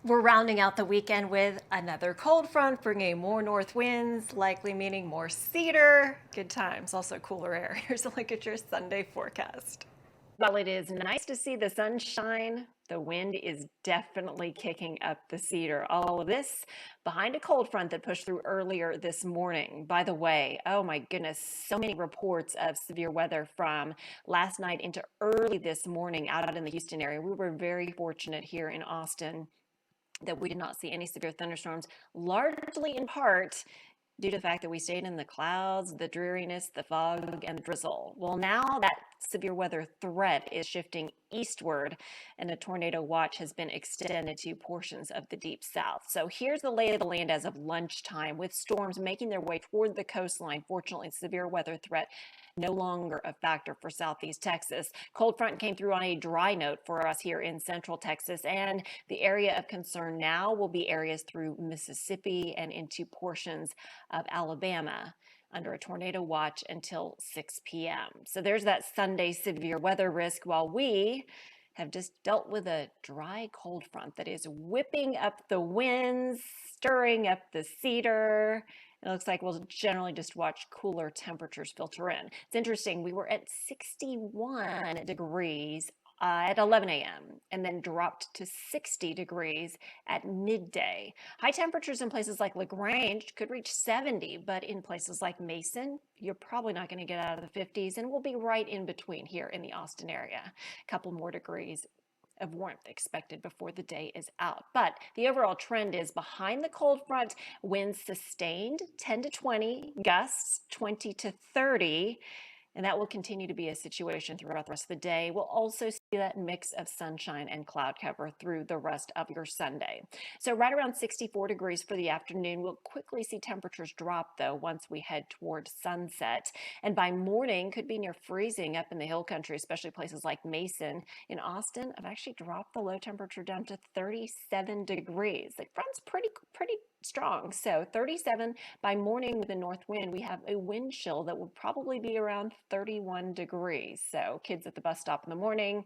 We're rounding out the weekend with another cold front, bringing more north winds, likely meaning more cedar. Good times, also cooler air. Here's a look at your Sunday forecast. While it is nice to see the sunshine, the wind is definitely kicking up the cedar. All of this behind a cold front that pushed through earlier this morning. By the way, oh my goodness, so many reports of severe weather from last night into early this morning out in the Houston area. We were very fortunate here in Austin that we did not see any severe thunderstorms, largely in part due to the fact that we stayed in the clouds, the dreariness, the fog, and the drizzle. Well, now that severe weather threat is shifting eastward, and a tornado watch has been extended to portions of the deep south. So here's the lay of the land as of lunchtime, with storms making their way toward the coastline. Fortunately, severe weather threat no longer a factor for southeast Texas. Cold front came through on a dry note for us here in central Texas, and the area of concern now will be areas through Mississippi and into portions of Alabama under a tornado watch until 6 p.m. So there's that Sunday severe weather risk, while we have just dealt with a dry cold front that is whipping up the winds, stirring up the cedar. It looks like we'll generally just watch cooler temperatures filter in. It's interesting, we were at 61 degrees at 11 a.m. and then dropped to 60 degrees at midday. High temperatures in places like LaGrange could reach 70, but in places like Mason, you're probably not going to get out of the 50s, and we'll be right in between here in the Austin area. A couple more degrees of warmth expected before the day is out. But the overall trend is behind the cold front, winds sustained 10 to 20, gusts 20 to 30. And that will continue to be a situation throughout the rest of the day. We'll also see that mix of sunshine and cloud cover through the rest of your Sunday. So right around 64 degrees for the afternoon. We'll quickly see temperatures drop, though, once we head toward sunset. And by morning, could be near freezing up in the hill country, especially places like Mason. In Austin, I've actually dropped the low temperature down to 37 degrees. The front's pretty strong. So 37 by morning with a north wind, we have a wind chill that will probably be around 31 degrees. So kids at the bus stop in the morning,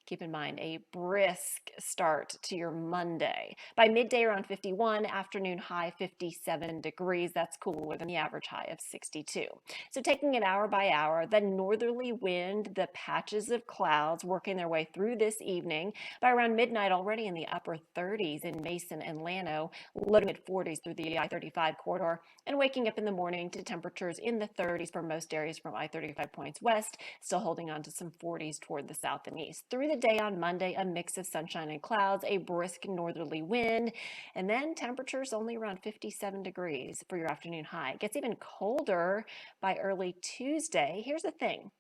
keep in mind a brisk start to your Monday. By midday around 51, afternoon high 57 degrees. That's cooler than the average high of 62. So taking it hour by hour, the northerly wind, the patches of clouds working their way through this evening. By around midnight, already in the upper 30s in Mason and Llano, low to mid 40s through the I-35 corridor, and waking up in the morning to temperatures in the 30s for most areas from I-35 points west, still holding on to some 40s toward the south and east. Through the day on Monday, a mix of sunshine and clouds, a brisk northerly wind, and then temperatures only around 57 degrees for your afternoon high. It gets even colder by early Tuesday. Here's the thing.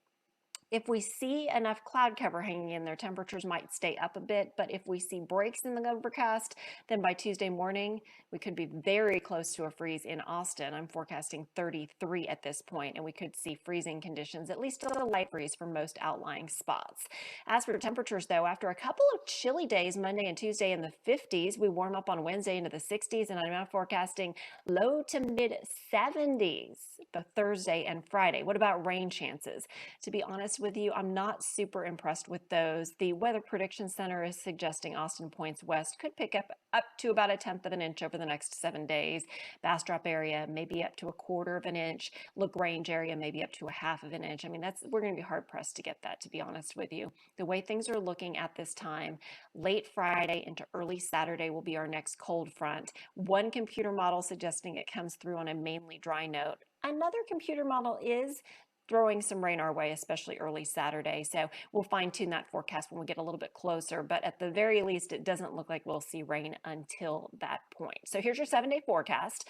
If we see enough cloud cover hanging in there, temperatures might stay up a bit, but if we see breaks in the overcast, then by Tuesday morning, we could be very close to a freeze in Austin. I'm forecasting 33 at this point, and we could see freezing conditions, at least a light freeze for most outlying spots. As for temperatures, though, after a couple of chilly days, Monday and Tuesday in the 50s, we warm up on Wednesday into the 60s, and I'm now forecasting low to mid 70s both Thursday and Friday. What about rain chances? To be honest with you, I'm not super impressed with those. The Weather Prediction Center is suggesting Austin points west could pick up to about a tenth of an inch over the next 7 days. Bastrop area maybe up to a quarter of an inch. LaGrange area maybe up to a half of an inch. I mean, we're going to be hard pressed to get that, to be honest with you. The way things are looking at this time, late Friday into early Saturday will be our next cold front. One computer model suggesting it comes through on a mainly dry note. Another computer model is throwing some rain our way, especially early Saturday. So we'll fine tune that forecast when we get a little bit closer. But at the very least, it doesn't look like we'll see rain until that point. So here's your 7-day forecast.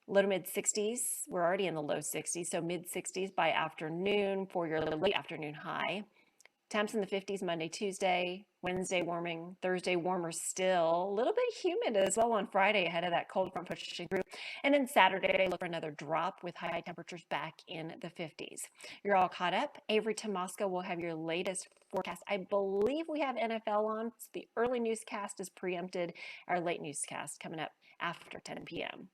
Low to mid 60s. We're already in the low 60s, so mid 60s by afternoon for your late afternoon high. Temps in the 50s Monday, Tuesday, Wednesday warming, Thursday warmer still, a little bit humid as well on Friday ahead of that cold front pushing through. And then Saturday, look for another drop with high temperatures back in the 50s. You're all caught up. Avery Tomasco will have your latest forecast. I believe we have NFL on. The early newscast is preempted. Our late newscast coming up after 10 p.m.